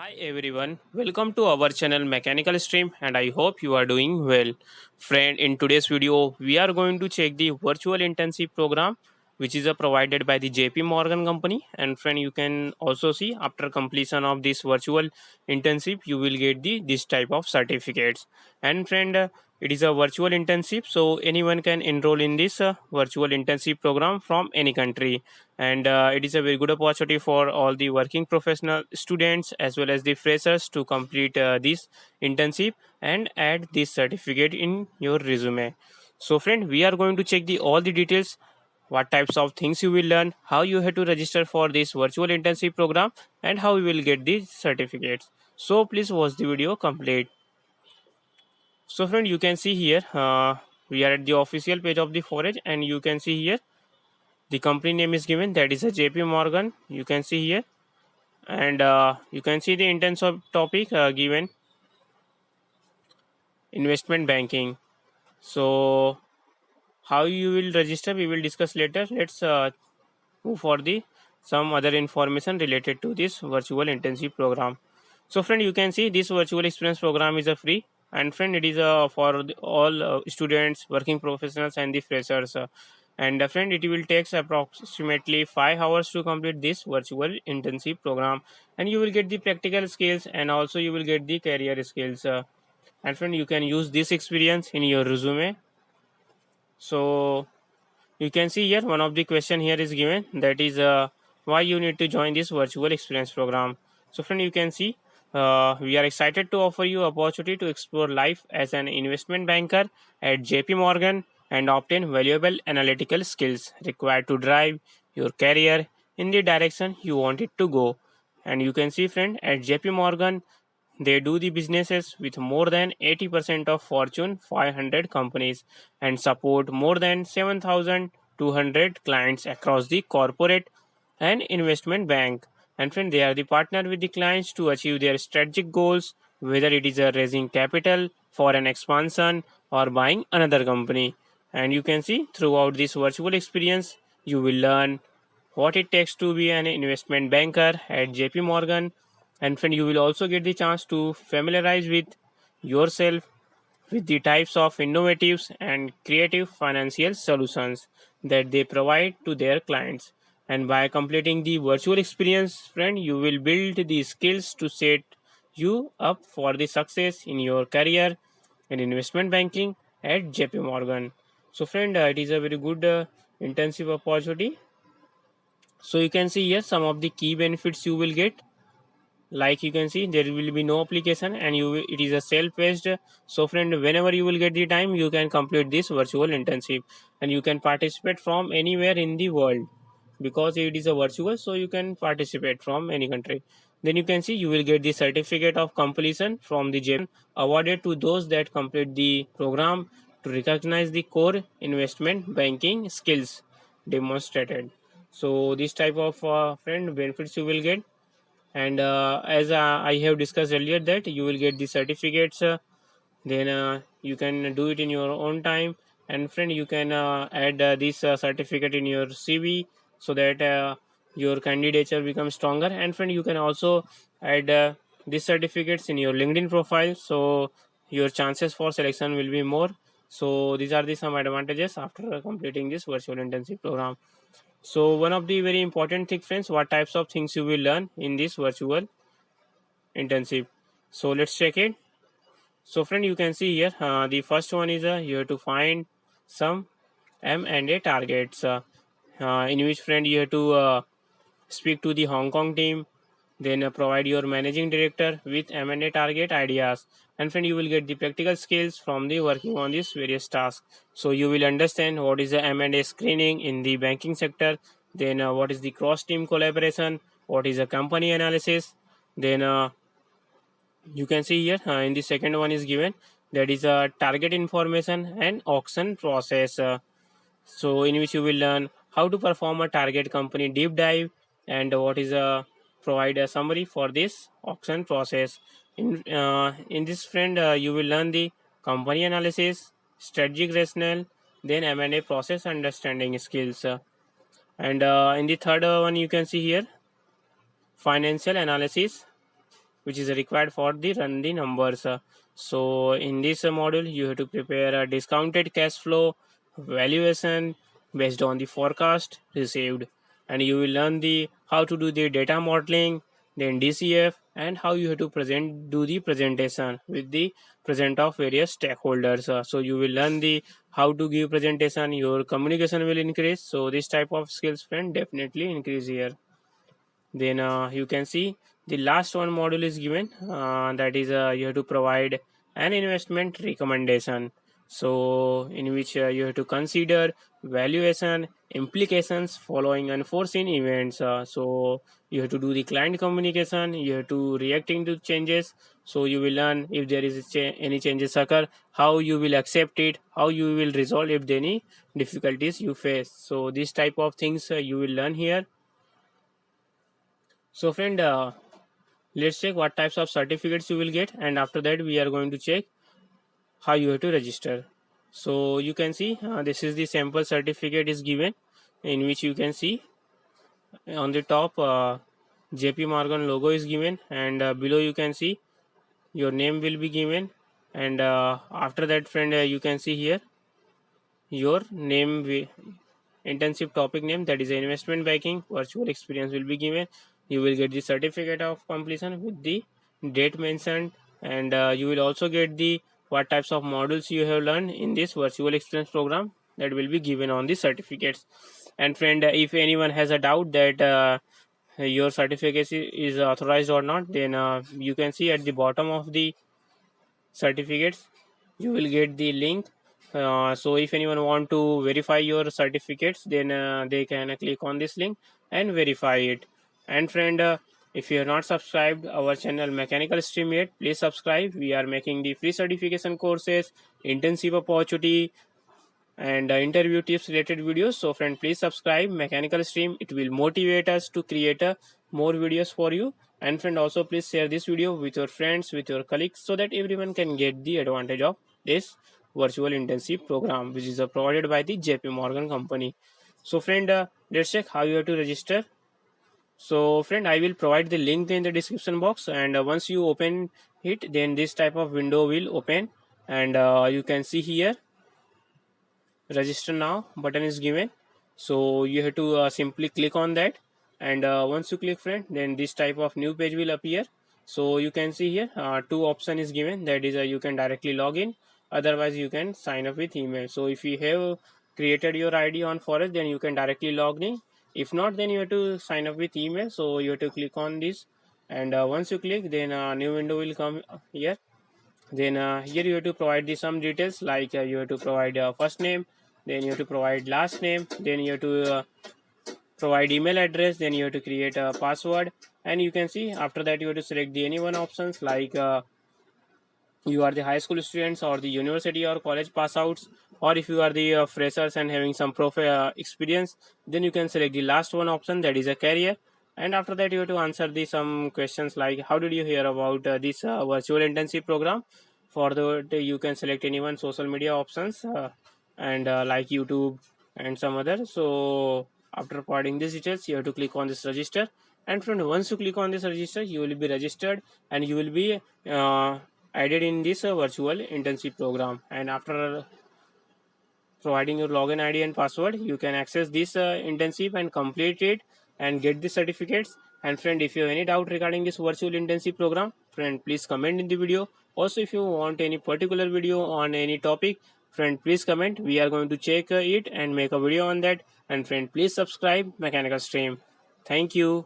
Hi everyone, welcome to our channel Mechanical Stream and I hope you are doing well. Friend, in today's video, we are going to check the virtual internship program which is provided by the JPMorgan company. And friend, you can also see after completion of this virtual internship, you will get this type of certificates. And friend, it is a virtual internship, so anyone can enroll in this virtual internship program from any country, and it is a very good opportunity for all the working professional students as well as the freshers to complete this internship and add this certificate in your resume. So friend, we are going to check the all the details, what types of things you will learn, how you have to register for this virtual internship program, and how you will get these certificates. So please watch the video complete. So friend, you can see here, we are at the official page of the forage, and you can see here the company name is given, that is a JP Morgan. You can see here, and you can see the internship topic given, investment banking. So how you will register we will discuss later. Let's move for the some other information related to this virtual internship program. So friend, you can see this virtual experience program is a free, and friend, it is for all students, working professionals and the freshers, and friend, it will take approximately 5 hours to complete this virtual internship program, and you will get the practical skills and also you will get the career skills, and friend, you can use this experience in your resume. So you can see here one of the question here is given, that is why you need to join this virtual experience program. So friend, you can see we are excited to offer you opportunity to explore life as an investment banker at JP Morgan and obtain valuable analytical skills required to drive your career in the direction you want it to go. And you can see friend, at JP Morgan they do the businesses with more than 80% of Fortune 500 companies and support more than 7,200 clients across the corporate and investment bank. And friend, they are the partner with the clients to achieve their strategic goals, whether it is a raising capital for an expansion or buying another company. And you can see throughout this virtual experience, you will learn what it takes to be an investment banker at JP Morgan. And friend, you will also get the chance to familiarize with yourself with the types of innovative and creative financial solutions that they provide to their clients. And by completing the virtual experience, friend, you will build the skills to set you up for the success in your career in investment banking at JP Morgan. So friend, it is a very good intensive opportunity. So you can see here some of the key benefits you will get. Like you can see, there will be no application and it is a self-paced. So friend, whenever you will get the time, you can complete this virtual internship, and you can participate from anywhere in the world because it is a virtual, so you can participate from any country. Then you can see you will get the certificate of completion from the JPM awarded to those that complete the program to recognize the core investment banking skills demonstrated. So this type of friend benefits you will get. And as I have discussed earlier, that you will get the certificates, then you can do it in your own time. And friend, you can add this certificate in your CV so that your candidature becomes stronger. And friend, you can also add these certificates in your LinkedIn profile, so your chances for selection will be more. So these are the some advantages after completing this virtual internship program. So one of the very important thing, friends, what types of things you will learn in this virtual internship. So let's check it. So friend, you can see here the first one is you have to find some M&A targets, in which friend you have to speak to the Hong Kong team, then provide your managing director with M&A target ideas, and friend, you will get the practical skills from the working on these various tasks. So you will understand what is the M&A screening in the banking sector, then what is the cross team collaboration, what is a company analysis, then you can see here in the second one is given, that is a target information and auction process, so in which you will learn how to perform a target company deep dive, and what is a provide a summary for this auction process. In this friend, you will learn the company analysis, strategic rationale, then M&A process understanding skills, and in the third one you can see here financial analysis, which is required for the run the numbers. So in this module, you have to prepare a discounted cash flow valuation based on the forecast received, and you will learn the how to do the data modeling, then DCF, and how you have to do the presentation with the present of various stakeholders. So you will learn the how to give presentation, your communication will increase. So this type of skills, friend, definitely increase here. Then you can see the last one module is given, that is you have to provide an investment recommendation, so in which you have to consider valuation implications following unforeseen events. So you have to do the client communication, you have to reacting to changes. So you will learn if there is any changes occur, how you will accept it, how you will resolve if any difficulties you face. So this type of things you will learn here. So friend, let's check what types of certificates you will get, and after that we are going to check how you have to register. So you can see this is the sample certificate is given, in which you can see on the top JPMorgan logo is given, and below you can see your name will be given, and after that, friend, you can see here your name internship topic name, that is investment banking virtual experience, will be given. You will get the certificate of completion with the date mentioned, and you will also get the what types of modules you have learned in this virtual experience program, that will be given on the certificates. And friend, if anyone has a doubt that your certificate is authorized or not, then you can see at the bottom of the certificates you will get the link. So if anyone want to verify your certificates, then they can click on this link and verify it. And friend, if you have not subscribed our channel Mechanical Stream yet, please subscribe. We are making the free certification courses, internship opportunity, and interview tips related videos. So friend, please subscribe Mechanical Stream. It will motivate us to create more videos for you. And friend, also please share this video with your friends, with your colleagues, so that everyone can get the advantage of this virtual internship program, which is provided by the JPMorgan company. So friend, let's check how you have to register. So friend, I will provide the link in the description box, and once you open it, then this type of window will open, and you can see here register now button is given. So you have to simply click on that, and once you click, friend, then this type of new page will appear. So you can see here two option is given, that is you can directly log in, otherwise you can sign up with email. So if you have created your ID on Forest, then you can directly log in. If not, then you have to sign up with email. So you have to click on this, and once you click, then a new window will come here. Then here you have to provide the some details, like you have to provide first name, then you have to provide last name, then you have to provide email address, then you have to create a password. And you can see after that you have to select the any one options, like you are the high school students or the university or college pass outs, or if you are the freshers and having some experience, then you can select the last one option, that is a career. And after that you have to answer the some questions, like how did you hear about this virtual internship program. For the you can select any one social media options, and like YouTube and some other. So after providing these details, you have to click on this register. And friend, once you click on this register, you will be registered, and you will be added in this virtual internship program. And after providing your login ID and password, you can access this internship and complete it and get the certificates. And friend, if you have any doubt regarding this virtual internship program, friend, please comment in the video. Also, if you want any particular video on any topic, friend, please comment. We are going to check it and make a video on that. And friend, please subscribe Mechanical Stream. Thank you.